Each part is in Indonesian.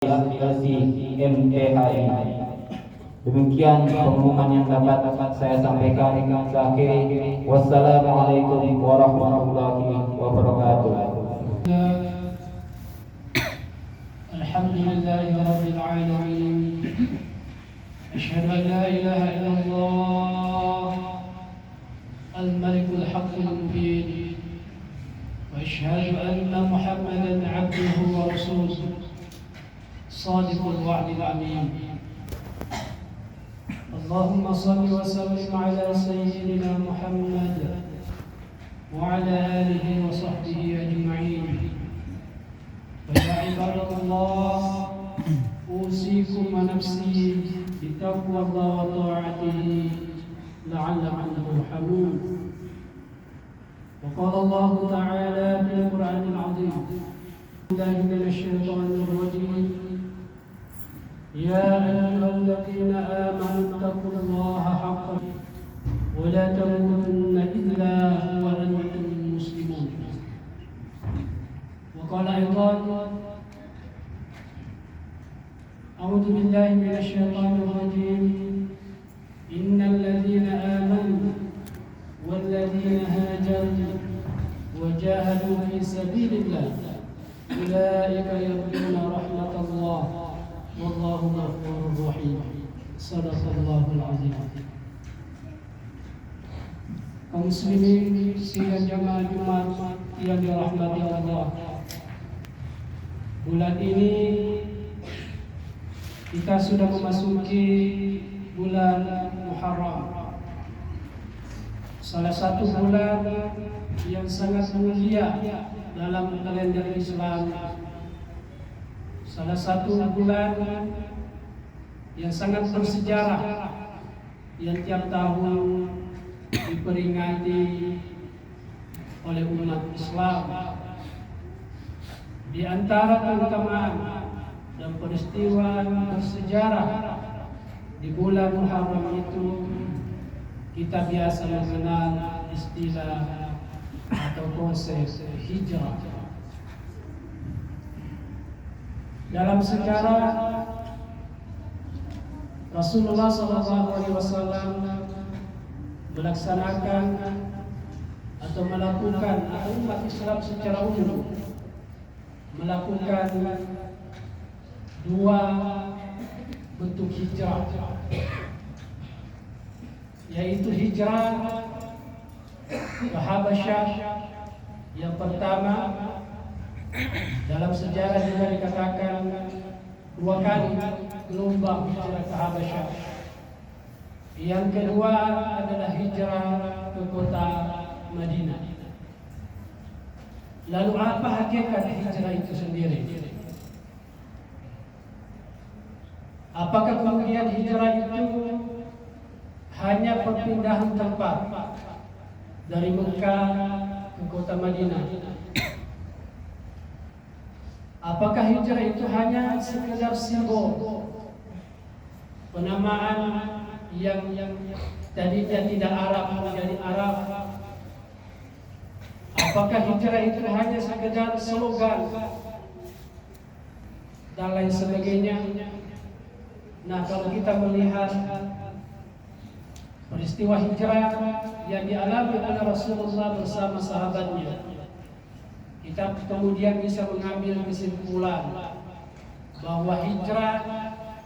LCMEHI. Demikian pengumuman yang dapat saya sampaikan. Akhiri, wassalamualaikum warahmatullahi wabarakatuh. Alhamdulillahi rabbil alamin. Asyhadu an la ilaha illallah al-malikul haqqul mubin. Wa asyhadu anna Muhammadan 'abduhu wa rasuluhu. Shadiqul wa'dil amin. Allahumma salli wa sallim ala sayyidina Muhammad wa ala alihi wa sahbihi ajma'in. Ya ibadallah, usikum wa nafsi bitaqwallah wa ta'atihi la'allakum turhamun. Wa qala Allah ta'ala fil Qur'anil 'azim. Billahi minasy syaithanir rajim. يا أيها الذين آمنوا اتقوا الله حق ولا تموتن إلا وأنتم مسلمون. وقال أيضا أعوذ بالله من الشيطان الرجيم إن الذين آمنوا والذين هاجروا وجاهدوا في سبيل الله أولئك يرجون رحمة الله Wallahu ghafurur rahim. Shadaqallahul azim. Kaum muslimin sidang jamaah Jumat yang dirahmati Allah. Bulan ini kita sudah memasuki bulan Muharram. Salah satu bulan yang sangat mulia dalam kalender Islam. Salah satu bulan yang sangat bersejarah yang tiap tahun diperingati oleh umat Islam. Di antara keutamaan dan peristiwa bersejarah di bulan Muharram itu, kita biasa mengenal istilah atau konsep hijrah. Dalam sejarah Rasulullah SAW melaksanakan atau melakukan umat Islam secara umum melakukan dua bentuk hijrah, yaitu hijrah ke Habasyah. Yang pertama, dalam sejarah juga dikatakan dua kali gelombang hijrah ke Habasyah. Yang kedua adalah hijrah ke kota Madinah. Lalu apa hakikat hijrah itu sendiri? Apakah kemudian hijrah itu hanya perpindahan tempat dari Mekah ke kota Madinah? Apakah hijrah itu hanya sekedar simbol penamaan yang tadinya tidak Arab menjadi Arab? Apakah hijrah itu hanya sekedar slogan dan lain sebagainya? Nah, kalau kita melihat peristiwa hijrah yang dialami oleh Rasulullah bersama sahabatnya, kita kemudian bisa mengambil kesimpulan bahwa hijrah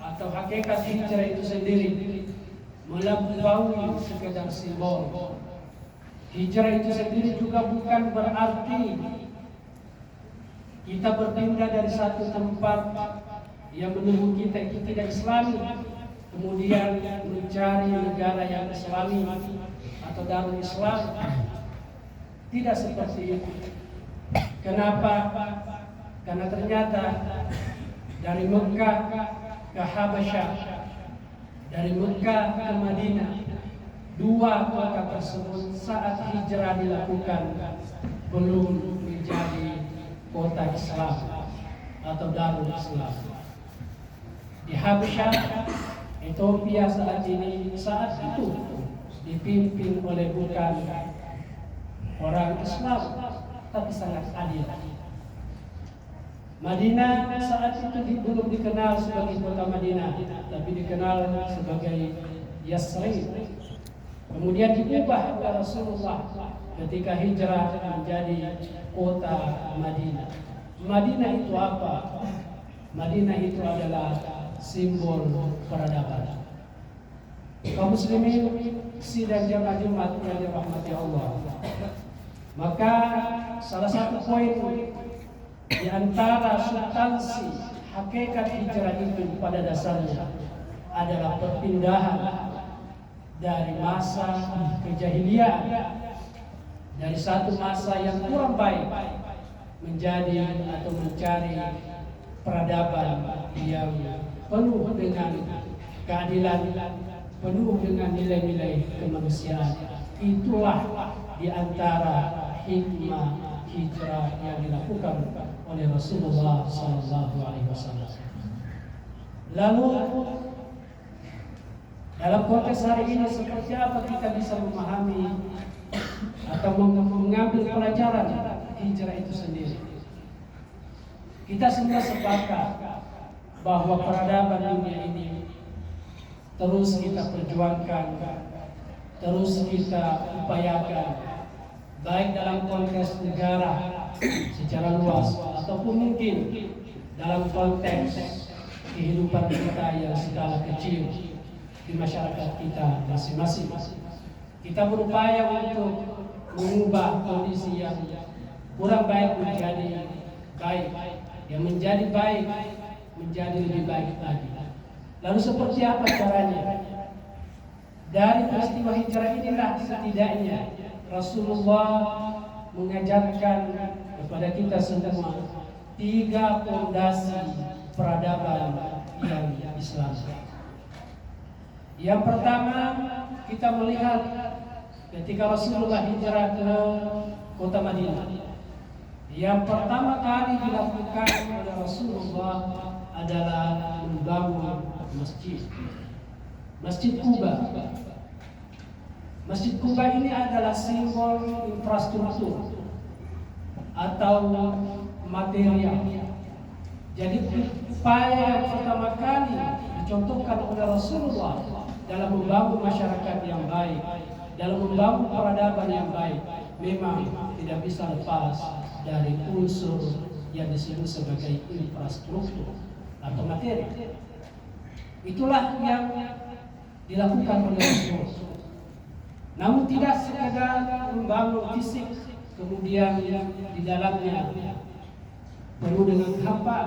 atau hakikat hijrah itu sendiri melampaui sekedar simbol. Hijrah itu sendiri juga bukan berarti kita berpindah dari satu tempat yang menunggu kita itu tidak Islami, kemudian mencari negara yang Islami atau Darul Islam. Tidak seperti itu. Kenapa? Karena ternyata dari Mekah ke Habasyah, dari Mekah ke Madinah, dua kota tersebut saat hijrah dilakukan belum menjadi kota Islam atau Darul Islam. Di Habasyah, Ethiopia saat itu dipimpin oleh bukan orang Islam, tapi sangat adil. Madinah saat itu belum dikenal sebagai kota Madinah, tapi dikenal sebagai Yasrib. Kemudian diubah oleh Rasulullah ketika hijrah menjadi kota Madinah. Madinah itu apa? Madinah itu adalah simbol peradaban. Kaum muslimin sidang jamaah Jumat yang dirahmati Allah. Maka salah satu poin di antara substansi hakikat hijrah itu pada dasarnya adalah perpindahan dari masa kejahilian, dari satu masa yang kurang baik menjadi atau mencari peradaban yang penuh dengan keadilan, penuh dengan nilai-nilai kemanusiaan. Itulah di antara hikmah hijrah yang dilakukan oleh Rasulullah SAW. Lalu dalam konteks hari ini seperti apa kita bisa memahami atau mengambil pelajaran hijrah itu sendiri? Kita semua sepakat bahwa peradaban dunia ini terus kita perjuangkan, terus kita upayakan, baik dalam konteks negara secara luas ataupun mungkin dalam konteks kehidupan kita yang skala kecil di masyarakat kita masing-masing. Kita berupaya untuk mengubah kondisi yang kurang baik menjadi baik, yang menjadi baik menjadi lebih baik lagi. Lalu seperti apa caranya? Dari peristiwa hijrah inilah setidaknya Rasulullah mengajarkan kepada kita semua 3 fondasi peradaban yang Islam. Yang pertama, kita melihat ketika Rasulullah hijrah ke kota Madinah, yang pertama kali dilakukan oleh Rasulullah adalah membangun masjid, Masjid Quba. Masjid Quba ini adalah simbol infrastruktur atau material. Jadi upaya yang pertama kali dicontohkan oleh Rasulullah dalam membangun masyarakat yang baik, dalam membangun peradaban yang baik, memang tidak bisa lepas dari unsur yang disebut sebagai infrastruktur atau materi. Itulah yang dilakukan oleh Rasulullah. Namun tidak sekadar membangun fisik, kemudian di dalamnya penuh dengan hampa.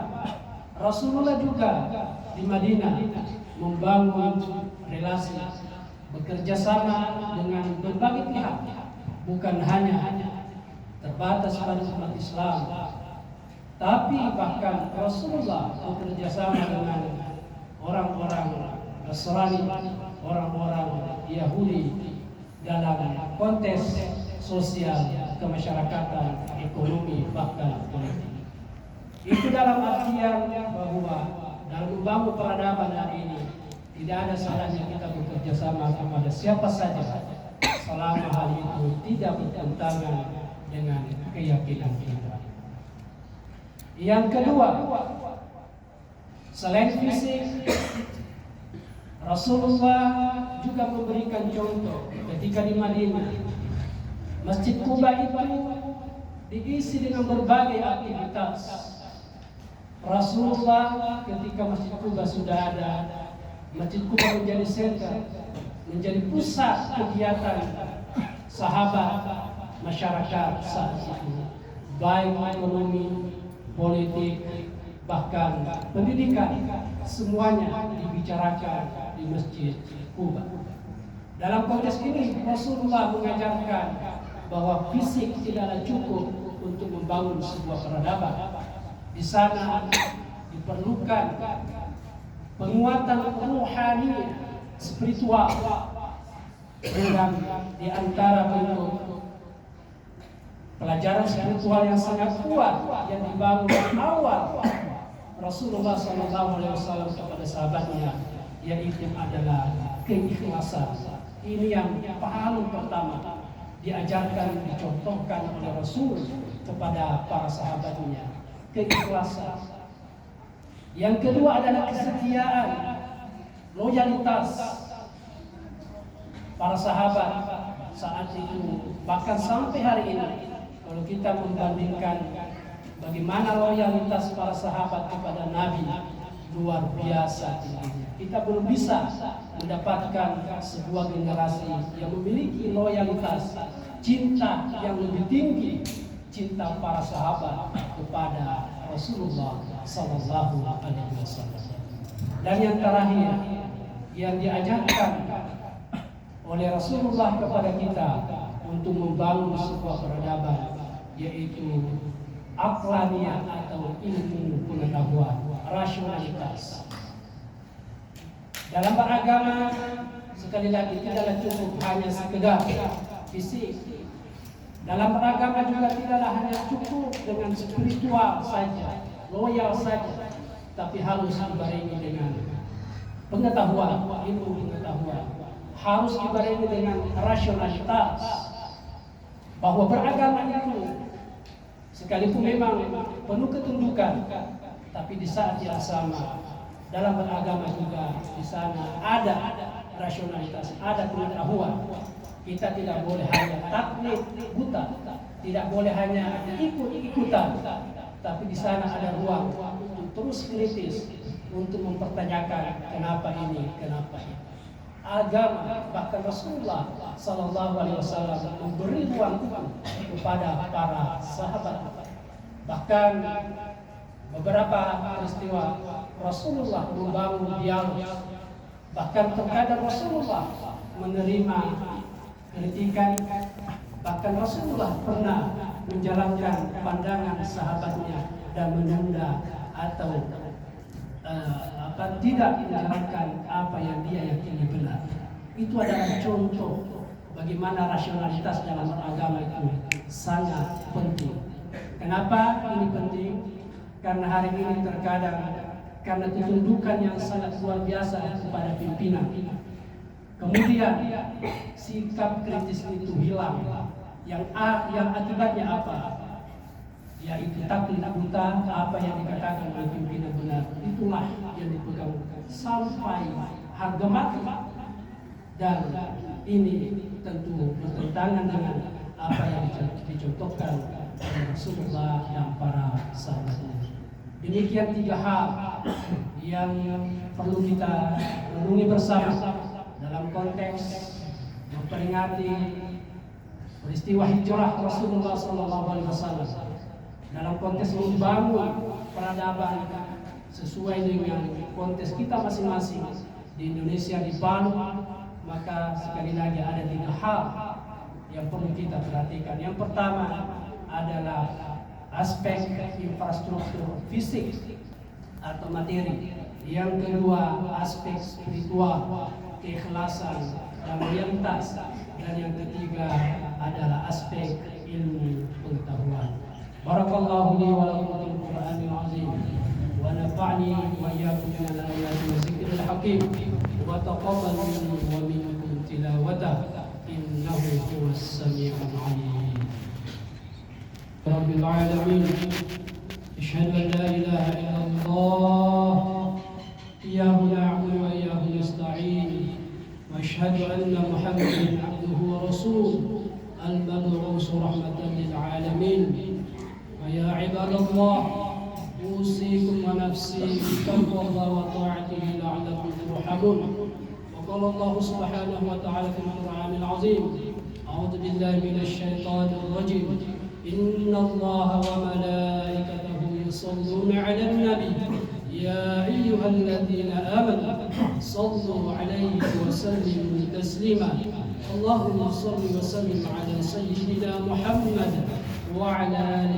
Rasulullah juga di Madinah membangun relasi, bekerja sama dengan berbagai pihak, bukan hanya terbatas pada umat Islam, tapi bahkan Rasulullah bekerja sama dengan orang-orang Nasrani, orang-orang Yahudi dalam konteks sosial, kemasyarakatan, ekonomi, bahkan politik. Itu dalam artian bahwa dalam membangun peradaban hari ini tidak ada salahnya kita bekerja sama kepada siapa saja selama hal itu tidak bertentangan dengan keyakinan kita. Yang kedua, selain fisik, Rasulullah juga memberikan contoh ketika di Madinah. Masjid Quba itu diisi dengan berbagai aktivitas. Rasulullah ketika Masjid Quba sudah ada, Masjid Quba menjadi senter, menjadi pusat kegiatan sahabat masyarakat saat itu, baik ekonomi, politik, bahkan pendidikan, semuanya dibicarakan di Masjid Quba. Dalam konteks ini Rasulullah mengajarkan bahwa fisik tidaklah cukup untuk membangun sebuah peradaban. Di sana diperlukan penguatan rohani, spiritual, dan di antara bentuk pelajaran spiritual yang sangat kuat yang dibangun dari awal Rasulullah SAW kepada sahabatnya, yaitu adalah keikhlasan. Ini yang paling pertama diajarkan, dicontohkan oleh Rasul kepada para sahabatnya. keikhlasan. Yang kedua adalah kesetiaan, loyalitas para sahabat saat itu, bahkan sampai hari ini. Kalau kita membandingkan bagaimana loyalitas para sahabat kepada Nabi, luar biasa tingginya. Kita belum bisa mendapatkan sebuah generasi yang memiliki loyalitas, cinta yang lebih tinggi, cinta para sahabat kepada Rasulullah Sallallahu Alaihi Wasallam. Dan yang terakhir yang diajarkan oleh Rasulullah kepada kita untuk membangun sebuah peradaban, yaitu aqlaniyah atau ilmu pengetahuan, rasionalitas. Dalam beragama, sekali lagi tidaklah cukup hanya sekedar fisik. Dalam beragama juga tidaklah hanya cukup dengan spiritual saja, loyal saja, tapi harus dibarengi dengan pengetahuan, ilmu pengetahuan. Harus dibarengi dengan rasionalitas, bahwa beragama itu sekalipun memang penuh ketundukan, tapi di saat yang sama dalam beragama juga di sana ada rasionalitas, ada pengetahuan. Kita tidak boleh hanya taklid buta, tidak boleh hanya ikut-ikutan, tapi di sana ada ruang untuk terus kritis, untuk mempertanyakan kenapa ini, kenapa ini. Agama, bahkan Rasulullah Sallallahu Alaihi Wasallam memberi ruang itu kepada para sahabat. Bahkan beberapa peristiwa Rasulullah membangun dialog. Bahkan terkadang Rasulullah menerima kritikan. Bahkan Rasulullah pernah menjalankan pandangan sahabatnya dan menunda atau tidak menjalankan apa yang dia yakini benar. Itu adalah contoh bagaimana rasionalitas dalam beragama itu sangat penting. Kenapa ini penting? Karena hari ini terkadang karena ketundukan yang sangat luar biasa kepada pimpinan, kemudian sikap kritis itu hilang. Yang akibatnya apa? Yaitu taklid buta, apa yang dikatakan oleh pimpinan benar, itulah yang dipegang sampai harga mati. Dan ini tentu bertentangan dengan apa yang dicontohkan oleh Rasulullah dan para sahabatnya. Demikian tiga hal yang perlu kita renungi bersama dalam konteks memperingati peristiwa hijrah Rasulullah SAW, dalam konteks membangun peradaban sesuai dengan konteks kita masing-masing di Indonesia, di Palu. Maka sekali lagi ada tiga hal yang perlu kita perhatikan. Yang pertama adalah aspek infrastruktur fisik atau materi. Yang kedua aspek spiritual, keikhlasan dan loyalitas. Dan yang ketiga adalah aspek ilmu pengetahuan. Barakallahu li wa lakum fil Qur'anil azim wa nafa'ni wa iyyakum min al-ayati wa zikril hakim wa taqabbal minni wa minkum tilawata innahu huwas samiul alim. Rabbil alamin, asyhadu an la ilaha illallah iyyahu na'budu wa iyyahu nasta'in wa asyhadu anna Muhammadan 'abduhu wa rasuluhu al-mab'uts rahmatan lil alamin. Ya ibadallah, usikum wa nafsi bittaqwallah wa ta'atihi la'allakum turhamun. Wa qala Allah subhanahu wa ta'ala fil Qur'anil azim, a'udzu billahi minasy syaithanir rajim. Innallaha wa malaikatahu yusholluna 'alan nabi ya ayyuhalladzina amanu shallu 'alaihi wa sallimu taslima. Allahumma shalli wa sallim 'ala sayyidina Muhammad wa 'ala alihi